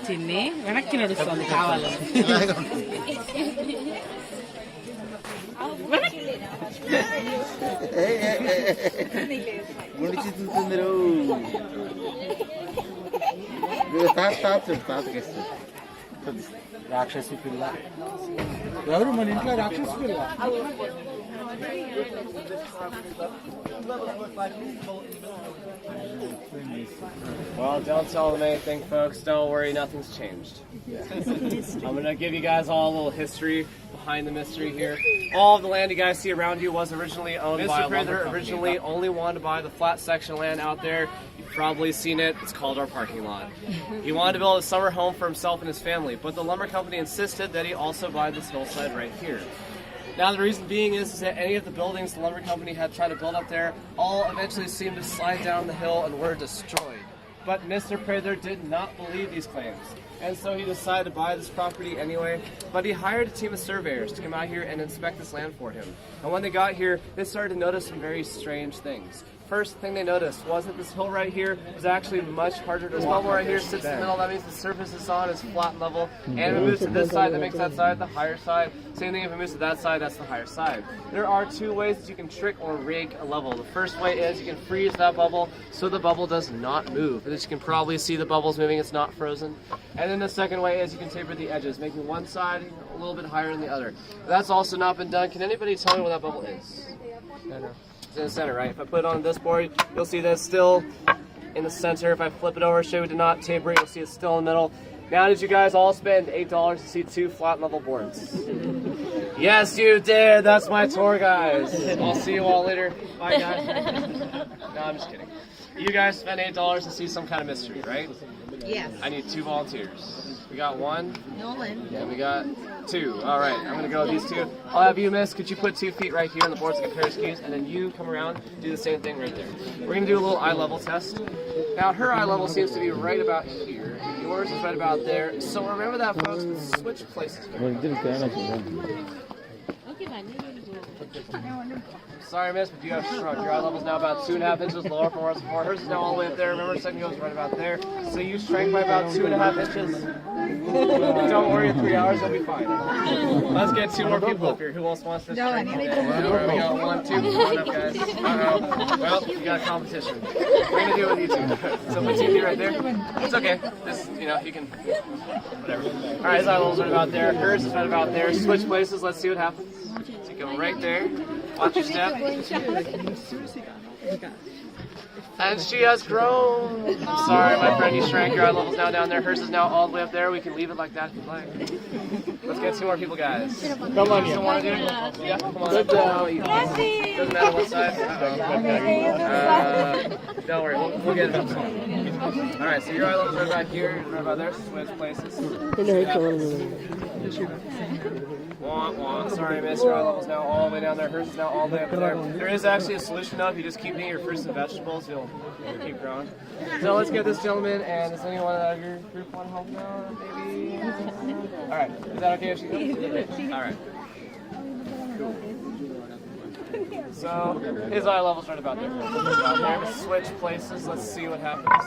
చిన్ని వెనక్కి నడుస్తుంది కావాలని గుడిచి చూస్తుంది తాతకేస్తుంది రాక్షసి పిల్ల ఎవరు మన ఇంట్లో రాక్షసి పిల్ల Well, don't tell them anything, folks. Don't worry, nothing's changed. I'm going to give you guys all a little history behind the mystery here. All of the land you guys see around you was originally owned by a lumber company. Originally only wanted to buy the flat section of land out there. You've probably seen it. It's called our parking lot. He wanted to build a summer home for himself and his family, but the lumber company insisted that he also buy this hillside right here. Now the reason being is that any of the buildings the lumber company had tried to build up there all eventually seemed to slide down the hill and were destroyed. But Mr. Prather did not believe these claims, and so he decided to buy this property anyway. But he hired a team of surveyors to come out here and inspect this land for him. And when they got here, they started to notice some very strange things. First thing they noticed was that this hill right here was actually much harder to walk. This bubble right here sits in the middle. That means the surface is on is flat level. And if it moves to this side, that makes that side the higher side. Same thing if it moves to that side, that's the higher side. There are two ways that you can trick or rig a level. The first way is you can freeze that bubble so the bubble does not move. And as you can probably see the bubbles moving, it's not frozen. And then the second way is you can taper the edges, making one side a little bit higher than the other. That's also not been done. Can anybody tell me where that bubble is? No. It's in the center, right? If I put it on this board, you'll see that it's still in the center. If I flip it over, show you to not taper it, you'll see it's still in the middle. Now, did you guys all spend $8 to see two flat level boards? Yes, you did. That's my tour, guys. I'll see you all later. Bye, guys. No, I'm just kidding. You guys spent $8 to see some kind of mystery, right? Yes. I need 2 volunteers. We got 1. Nolan. And we got 2. All right, I'm going to go with these 2. I'll have you, miss. Could you put 2 feet right here on the board to compare skis? And then you come around, do the same thing right there. We're going to do a little eye level test. Now, her eye level seems to be right about here. Yours is right about there. So remember that, folks. Switch places. Sorry, miss, but you have shrunk. Your eye level's now about 2.5 inches lower from where it's before. Hers is now all the way up there. Remember, second goes right about there. So you shrank by about 2.5 inches. Don't worry, in 3 hours, you'll be fine. Let's get 2 more people up here. Who else wants this? All right, we got 1, 2. Come on up, guys. Well, you got competition. We're going to do it with you 2. So put 2 feet right there. It's okay. Just, you can, whatever. All right, his eye level's right about there. Hers is right about there. Switch places. Let's see what happens. So you go right there. Watch your step. And she has grown. I'm sorry, my friend, you shrank. Your eye level's now down there. Hers is now all the way up there. We can leave it like that if you like. Let's get 2 more people, guys. Come on, you still want to do it? Yeah, come on. Good job. Doesn't matter what side. Don't worry, we'll get it up. All right, so your eye level's right about here, right about there. Switch places. Sorry, miss. Your eye level's now all the way down there. Hers is now all the way up there. There is actually a solution though. If you just keep eating your fruits and vegetables, you'll keep growing. So let's get this gentleman, and does anyone out of your group want to help now? Maybe? All right. Is that okay if she goes? All right. Cool. So his eye level's right about there. Switch places. Let's see what happens.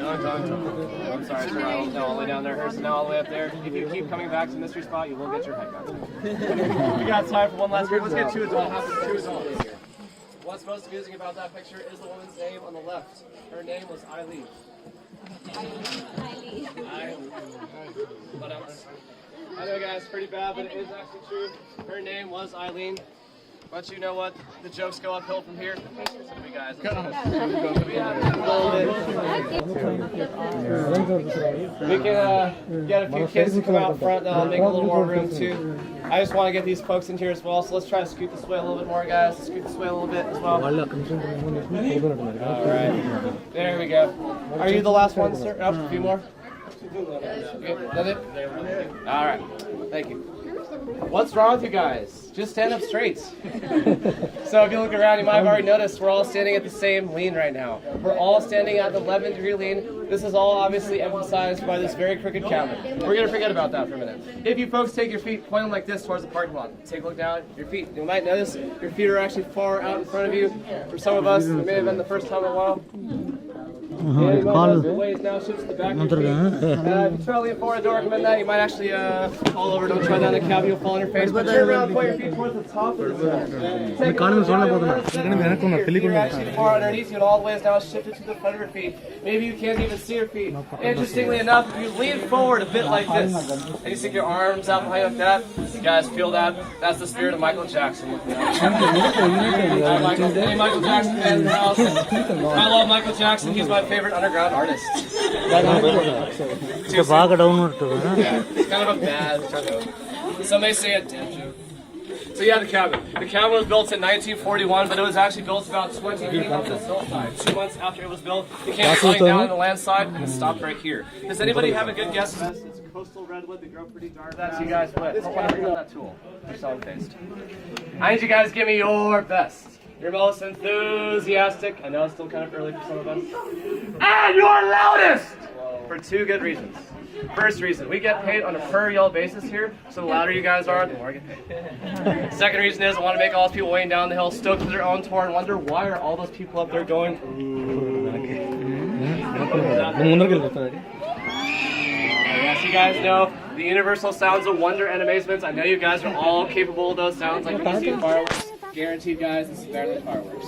I'm sorry, sir. I was now all the way down there. Hers is now all the way up there. If you keep coming back to the mystery spot, you will get your head cut. We got time for one last group. Let's get 2 adults. 2 adults here. What's most amusing about that picture is the woman's name on the left. Her name was Eileen. Eileen. What else? I know, guys, pretty bad, but it is actually true. Her name was Eileen. But you know what? The jokes go uphill from here. So we guys. We can get a few kids to come out front. That'll make a little more room too. I just want to get these folks in here as well. So let's try to scoot this way a little bit more, guys. Scoot this way a little bit as well. All right. There we go. Are you the last one, sir? Oh, a few more. That's it. All right. Thank you. What's wrong with you guys? Just stand up straight. So if you look around, you might have already noticed we're all standing at the same lean right now. We're all standing at the 11-degree lean. This is all obviously emphasized by this very crooked cabin. We're going to forget about that for a minute. If you folks take your feet, point them like this towards the parking lot. Take a look down at your feet. You might notice your feet are actually far out in front of you. For some of us, it may have been the first time in a while. The way is now shifts to the back of your feet. If you try to lean forward, I don't recommend that. You might actually fall over. Don't try that in the cab, you'll fall on your face. But turn around, point your feet towards the top of the mat. Take actually far underneath you, and all the way is now shifted to the front of your feet. Maybe you can't even see your feet. Interestingly enough, if you lean forward a bit like this, and you stick your arms out behind like that, you guys feel that? That's the spirit of Michael Jackson. Hey, Michael Jackson fans in the house. I love Michael Jackson. He's my favorite underground artist. It's kind of a bad joke. Some may say a dead joke. So yeah, the cabin. The cabin was built in 1941, but it was actually built about 20 feet up this hillside. 2 months after it was built, it came flying down on the landslide and it stopped right here. Does anybody have a good guess? It's coastal redwood. They grow pretty dark. That's you guys what? I want to bring up that tool. Just on faced. I need you guys to give me your best. Your most enthusiastic. I know it's still kind of early for some of us. And your loudest! For 2 good reasons. First reason, we get paid on a per yell basis here, so the louder you guys are, the more I get paid. Second reason is I want to make all those people weighing down the hill stoked with their own tour and wonder why are all those people up there going, yes, you guys know the universal sounds of wonder and amazement. I know you guys are all capable of those sounds, like when you see fireworks. Guaranteed, guys, this is better than fireworks.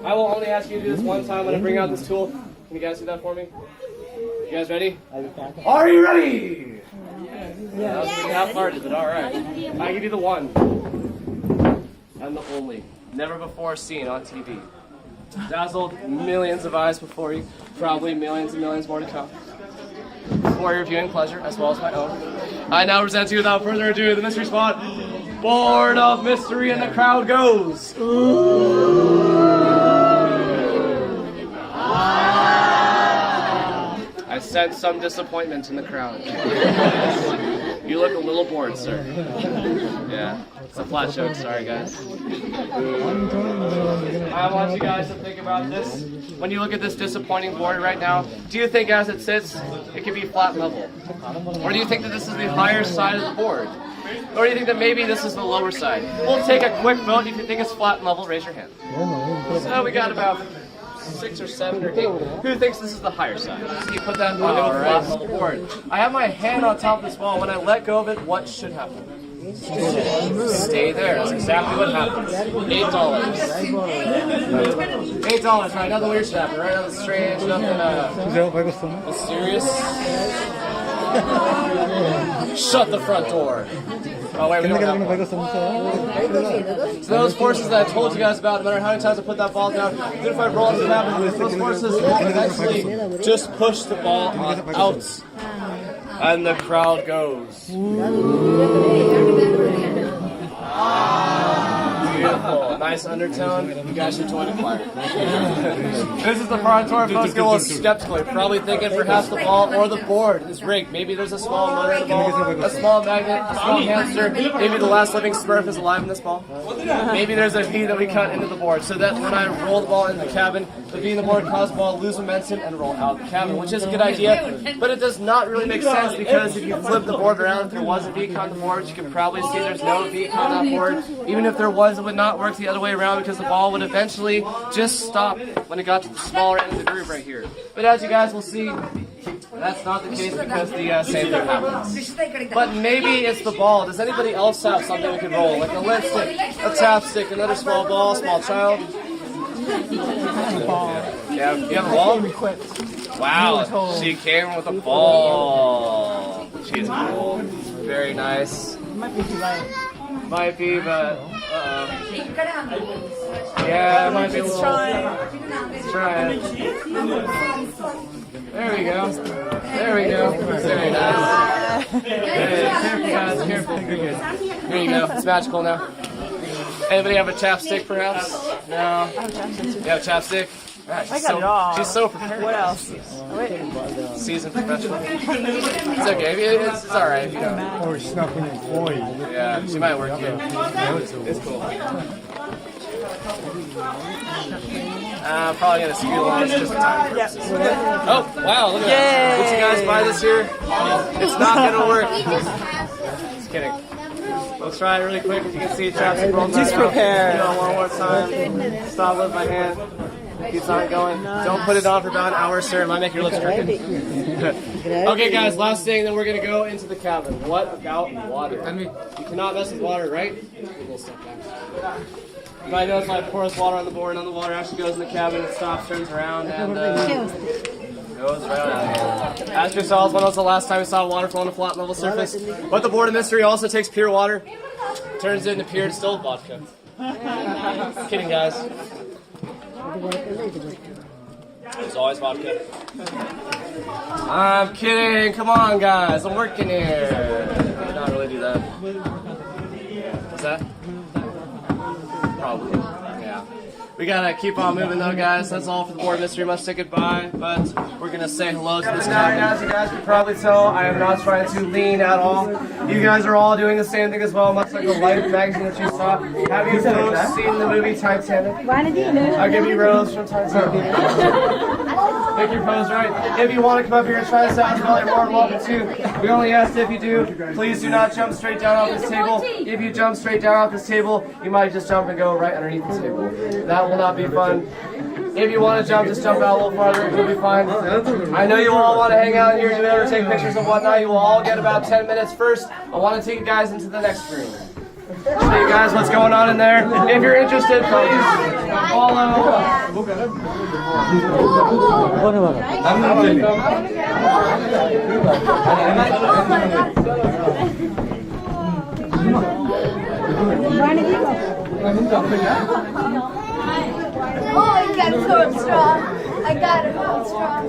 I will only ask you to do this one time when I bring out this tool. Can you guys do that for me? You guys ready? Are you ready? Yeah. That was pretty half-hearted, but alright. I give you the one. And the only. Never before seen on TV. Dazzled millions of eyes before you. Probably millions and millions more to come. For your viewing pleasure, as well as my own. I now present to you, without further ado, the mystery spot. Board of mystery, and the crowd goes. I sense some disappointment in the crowd. You look a little bored, sir. Yeah, it's a flat joke, sorry guys. I want you guys to think about this. When you look at this disappointing board right now, do you think as it sits, it could be flat level? Or do you think that this is the higher side of the board? Or do you think that maybe this is the lower side? We'll take a quick vote. If you think it's flat and level, raise your hand. So we got about 6 or 7 or 8. Who thinks this is the higher side? So you put that on a flat level board. I have my hand on top of this ball. When I let go of it, what should happen? Stay there. That's exactly what happens. $8. $8, right? Nothing weird should happen, right? Nothing strange, nothing mysterious. Shut the front door. Oh wait, we don't have one. So those forces that I told you guys about, no matter how many times I put that ball down, even if I roll into that, those forces will eventually just push the ball out. And the crowd goes. Beautiful. Nice undertone. You guys should join the choir. This is the part where folks get a little skeptical. You're probably thinking perhaps the ball or the board is rigged. Maybe there's a small motor in the ball, a small magnet, a small hamster. Maybe the last living Smurf is alive in this ball. Maybe there's a V that we cut into the board so that when I roll the ball into the cabin, the V in the board causes the ball to lose momentum and roll out the cabin, which is a good idea, but it does not really make sense because if you flip the board around, if there was a V cut on the board, you can probably see there's no V cut on that board. Even if there was, it would not work the other way around because the ball would eventually just stop when it got to the smaller end of the groove right here. But as you guys will see, that's not the case because the same thing happens. But maybe it's the ball. Does anybody else have something we can roll? Like a lipstick, a tap stick, another small ball, small child? Yeah, you have a ball? Wow, she came with a ball. She's cool. Very nice. Might be, but yeah, it might be a little. Let's try it. There we go. There we go. Very nice. Careful, guys. Careful. There you go. It's magical now. Anybody have a chapstick, perhaps? No. You have a chapstick? Right, I got it all. She's so prepared. What else? Seasoned professional. It's okay. It's all right if you don't. Or snuffing employee. Yeah, she might work here. It's cool. Probably gonna skew along just in time. Oh wow! Look at that. Did you guys buy this here? It's not gonna work. Just kidding. Let's try it really quick. As you can see, chapstick rolling. Just prepare. One more time. Stop with my hand. Keeps on going. Don't put it on for about an hour, sir. It might make your lips crooked. Okay, guys, last thing, then we're going to go into the cabin. What about water? You cannot mess with water, right? You might notice I pour this water on the board, and then the water actually goes in the cabin. It stops, turns around, and goes right out. Ask yourselves, when was the last time you saw water flow on a flat level surface? But the board of mystery also takes pure water, turns it into pure distilled vodka. Kidding, guys. It's always vodka. I'm kidding. Come on, guys. I'm working here. Did not really do that. What's that? Probably. Yeah. We gotta keep on moving though, guys. That's all for the board of mystery. Must say goodbye, but we're gonna say hello to this guy. As you guys can probably tell, I am not trying to lean at all. You guys are all doing the same thing as well, much like the Life magazine that you saw. Have you folks seen the movie Titanic? I'll give you Rose from Titanic. Pick your pose right. If you want to come up here and try this out as well, you're more than welcome to. We only ask if you do, please do not jump straight down off this table. If you jump straight down off this table, you might just jump and go right underneath the table. That will not be fun. If you want to jump, just jump out a little farther. It'll be fine. I know you all want to hang out here, do whatever, take pictures and whatnot. You will all get about 10 minutes first. I want to take you guys into the next room. Show you guys what's going on in there. If you're interested, please follow. Oh, you got it so strong. I got it so strong.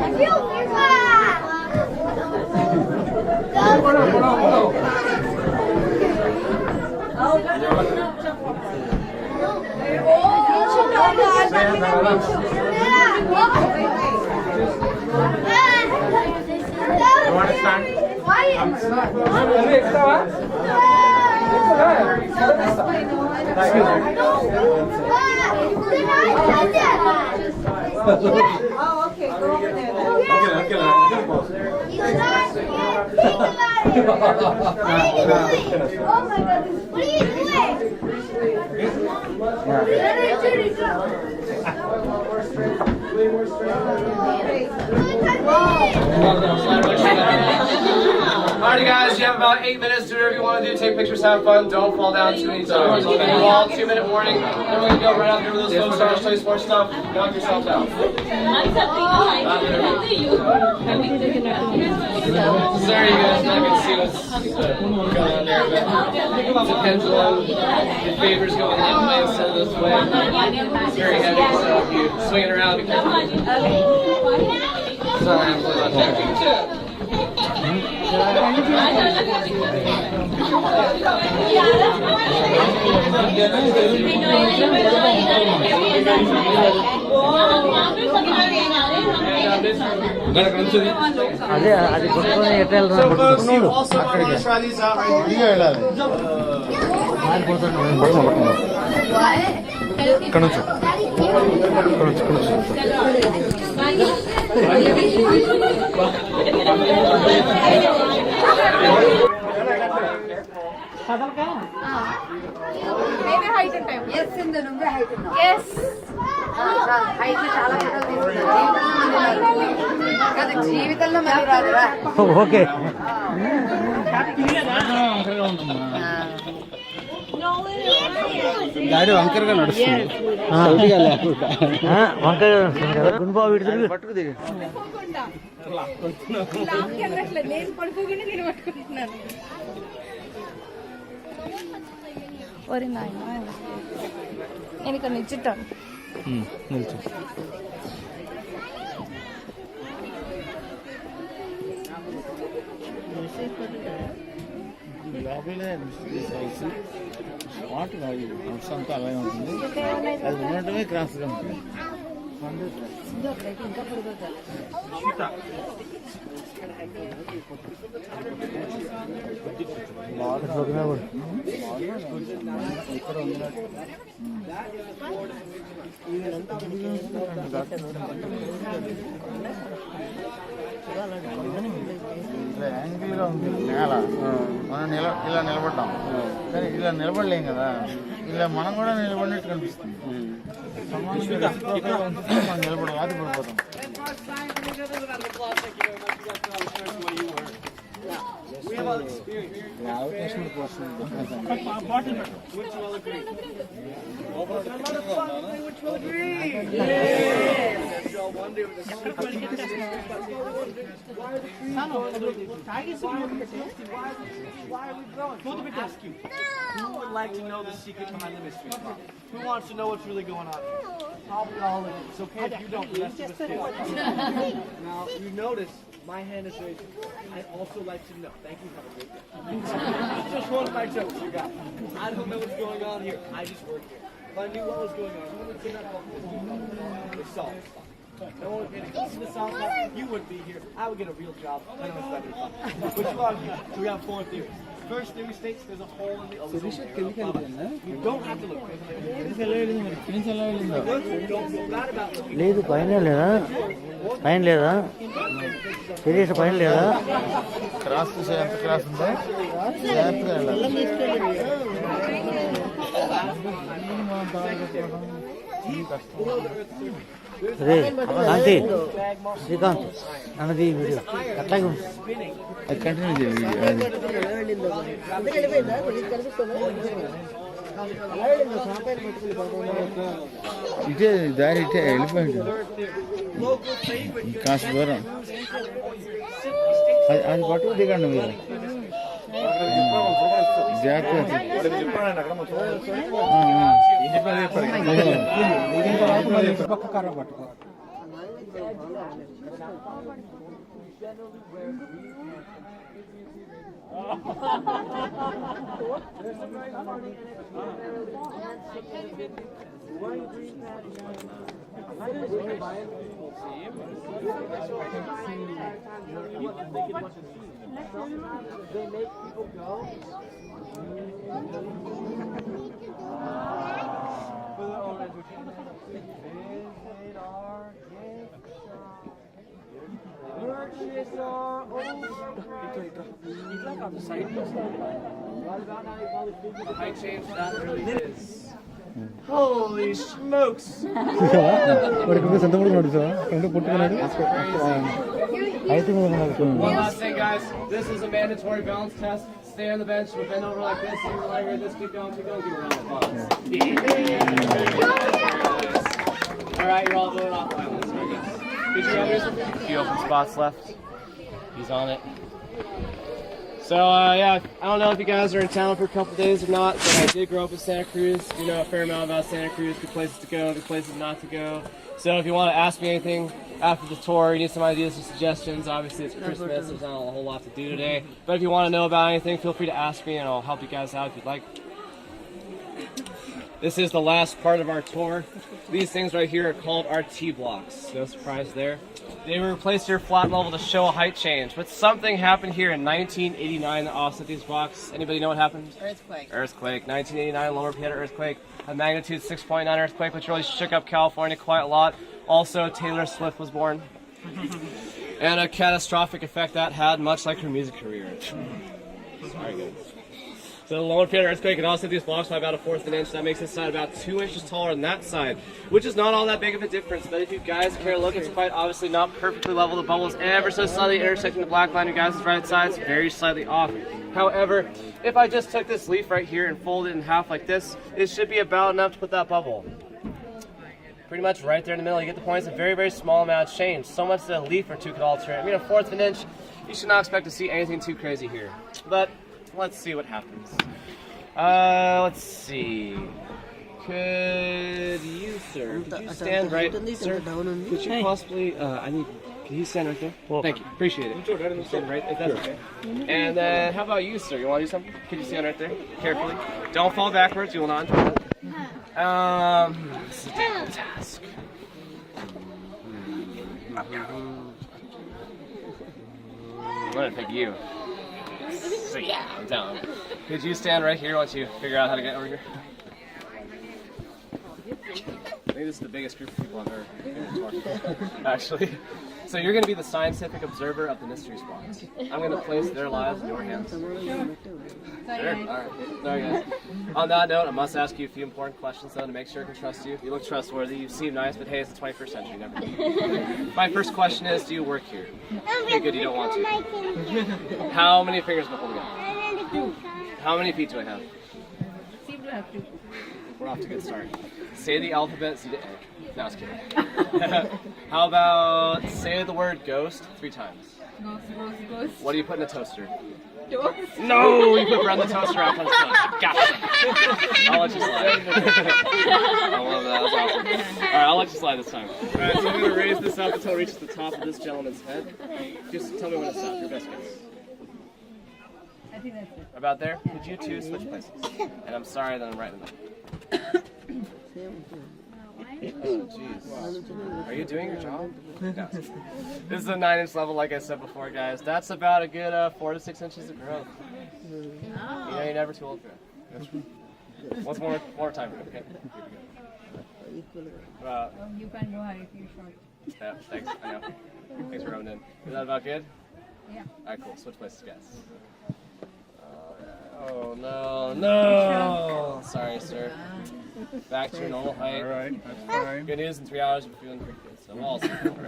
I feel You want to stand? Oh, okay. Go over there. Oh my goodness. What are you Alright guys, you have about 8 minutes. Do whatever you want to do. Take pictures, have fun. Don't fall down too many times. Okay, we're all 2-minute warning. Then we're going to go right out there with those folks stars, play sports stuff. Knock yourself out. Sorry you guys not going to see what's going on there. But it's a pendulum. Your favor's going that way instead of this way. It's very heavy, so if you swing it around, be careful. Sorry, I'm pulling on there. So folks, you also might want to try these out right here. Maybe height and time. Yes, in the number height. Yes. Height చాలా ఫోటోలు జీవితంలో మరి రాదురా. Okay గాడి వంకరగా నడుస్తుంది వంకాయ గుంబాబు పట్టుకు దిగి నేను పడుకోకుండా నేను పట్టుకుంటున్నాను. ఒరి నాయన నేను ఇక్కడ నిల్చుంటాను. లోపలే స్పాట్ కాదు అంతా అలాగే ఉంటుంది. అది ఉండటమే క్రాస్గా ఉంటుంది. యాంగిల్గా ఉంది నేల మనం ఇలా నిలబడ్డాం కానీ ఇలా నిలబడలేం కదా ఇలా మనం కూడా నిలబడినట్టు కనిపిస్తుంది మనం నిలబడ అది పడిపోతాం Who would like to know the secret behind the mystery? Who wants to know what's really going on? Probably all of you. It's okay if you don't. The rest of us do. Now, you notice my hand is raised. I also like to know. Thank you. Have a great day. Just one of my jokes, you got. I don't know what's going on here. I just work here. If I knew what was going on, who would say that about this? It's solved. No one would get to the South Park. You would be here. I would get a real job. I don't know if Which one? So we have 4 theories. First theory states there's a hole in the ozone layer. You don't have to look. Don't feel bad about looking. లేదు పైన లేదా పైన లేదా తెలియదు పైన లేదా cross చూసే ఎంత క్రాస్ ఉందో జాగ్రత్తగా రే కాంతి శ్రీకాంత్ అన్నది వీడియో అట్లాగే ఉంది. కంటిన్యూ చేయండి ఇటే దారి ఇటే వెళ్ళిపోయింది కాస్త దూరం అది పట్టుకు దిగండి మీరు జాగ్రత్త పక్క కర్ర పట్టుకో They make people go for their own entertainment. Visit our gift shop. Purchase our old I changed that really is. Holy smokes! One last thing, guys. This is a mandatory balance test. Stay on the bench, we'll bend over like this, and we're like this, keep going, give a round of applause. Alright, you're all going off balance. Very good. Did you have a few open spots left? He's on it. So, yeah, I don't know if you guys are in town for a couple days or not, but I did grow up in Santa Cruz. You know a fair amount about Santa Cruz, good places to go, good places not to go. So if you want to ask me anything after the tour, you need some ideas or suggestions, obviously it's Christmas, there's not a whole lot to do today. But if you want to know about anything, feel free to ask me and I'll help you guys out if you'd like. This is the last part of our tour. These things right here are called our T-blocks. No surprise there. They were placed here flat level to show a height change. But something happened here in 1989 that offset these blocks. Anybody know what happened? Earthquake. 1989 Lower Piedra earthquake. A magnitude 6.9 earthquake, which really shook up California quite a lot. Also, Taylor Swift was born. And a catastrophic effect that had, much like her music career. Sorry, guys. So the Lower Piedra earthquake can also hit these blocks by about 1/4 of an inch. That makes this side about 2 inches taller than that side, which is not all that big of a difference. But if you guys care to look, it's quite obviously not perfectly level. The bubble's ever so slightly intersecting the black line. You guys' right side is very slightly off. However, if I just took this leaf right here and folded it in half like this, it should be about enough to put that bubble. Pretty much right there in the middle. You get the point. It's a very, very small amount of change. So much that a leaf or two could alter it. I mean, 1/4 of an inch, you should not expect to see anything too crazy here. But let's see what happens. Let's see. Could you, sir? Could you stand right, sir? Could you possibly? Can you stand right there? Thank you. Appreciate it. Stand right, if that's okay. And then, how about you, sir? You want to do something? Could you stand right there, carefully? Don't fall backwards. You will not enjoy that. It's a difficult task. I'm gonna pick you. So yeah, I'm down. Could you stand right here once you figure out how to get over here? I think this is the biggest group of people I've ever talked to, actually. So you're going to be the scientific observer of the mystery squad. I'm going to place their lives in your hands. Sure. All right. Sorry, guys. On that note, I must ask you a few important questions, though, to make sure I can trust you. You look trustworthy. You seem nice, but hey, it's the 21st century. Never know. My first question is, do you work here? Okay, good. You don't want to. How many fingers am I holding up? How many feet do I have? Seem to have to. We're off to a good start. Say the alphabet, Z to A. No, I was kidding. How about say the word ghost 3 times? Ghost. What do you put in a toaster? Toast. No, you put bread in the toaster. Out comes toast. Gotcha. I'll let you slide. I love that. That's awesome. All right, I'll let you slide this time. All right, so I'm going to raise this up until it reaches the top of this gentleman's head. Just tell me when to stop. Your best guess. I think that's it. About there? Could you two switch places? And I'm sorry that I'm right in the middle. Oh, jeez. Are you doing your job? No. This is a 9-inch level, like I said before, guys. That's about a good 4 to 6 inches of growth. You know, you're never too old for it. Once more time, okay? Here we go. You can go high if you're short. Yeah, thanks. I know. Thanks for rubbing in. Is that about good? Yeah. Alright, cool. Switch places, guys. Oh, no. Sorry, sir. Back to your normal height. All right, that's fine. Good news, in 3 hours you're feeling pretty good. So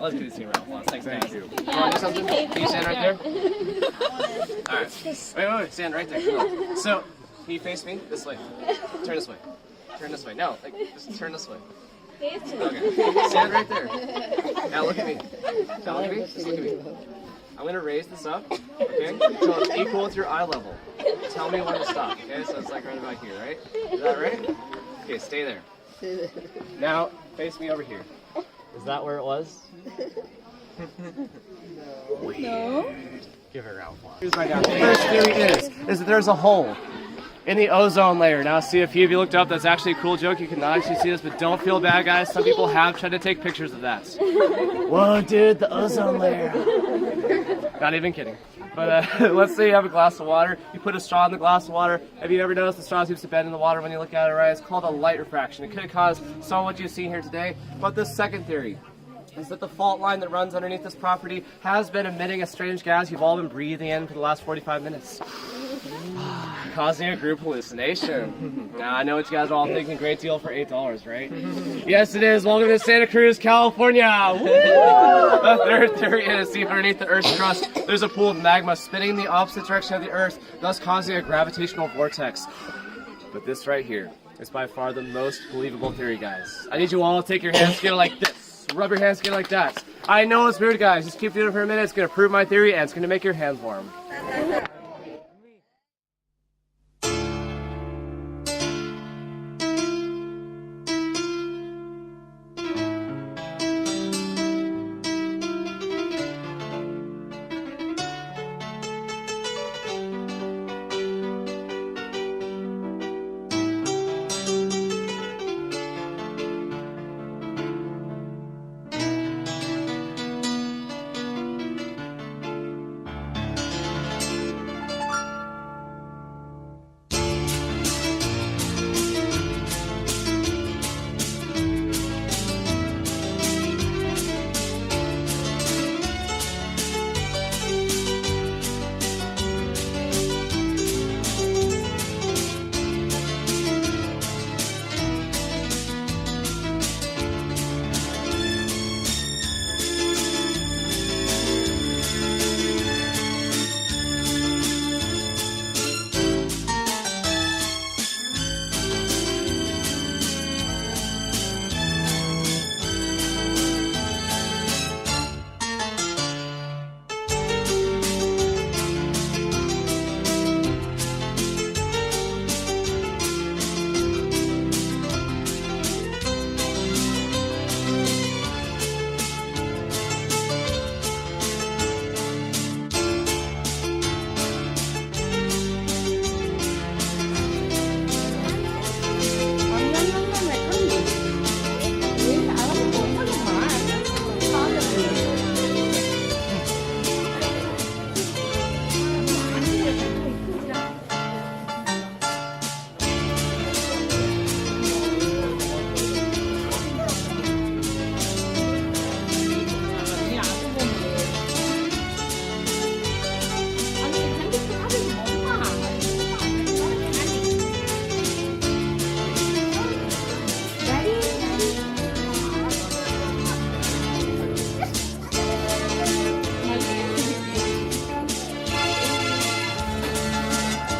let's get this scene around applause. Thanks, guys. Thank you. You want to do something? Can you stand right there? Alright. Wait. Stand right there. Come on. So, can you face me? This way. Turn this way. Turn this way. No, like, just turn this way. Okay. Stand right there. Now look at me. Now look at me. Just look at me. I'm going to raise this up, okay? So it's equal with your eye level. Tell me when to stop, okay? So it's like right about here, right? Is that right? Okay, stay there. Now, face me over here. Is that where it was? No. Give it a round of applause. Here's right now. The first theory is that there's a hole in the ozone layer. Now, see, a few of you looked up. That's actually a cool joke. You cannot actually see this, but don't feel bad, guys. Some people have tried to take pictures of that. Whoa, dude, the ozone layer. Not even kidding. But let's say you have a glass of water. You put a straw in the glass of water. Have you ever noticed the straw seems to bend in the water when you look at it, right? It's called a light refraction. It could have caused some of what you've seen here today. But the second theory is that the fault line that runs underneath this property has been emitting a strange gas you've all been breathing in for the last 45 minutes. Causing a group hallucination. Now, I know what you guys are all thinking, great deal for $8, right? Yes, it is. Welcome to Santa Cruz, California. Woo! The third theory is, see, underneath the Earth's crust, there's a pool of magma spinning in the opposite direction of the Earth, thus causing a gravitational vortex. But this right here is by far the most believable theory, guys. I need you all to take your hands together like this. Rub your hands together like that. I know it's weird, guys. Just keep doing it for a minute. It's going to prove my theory, and it's going to make your hands warm.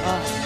Ah.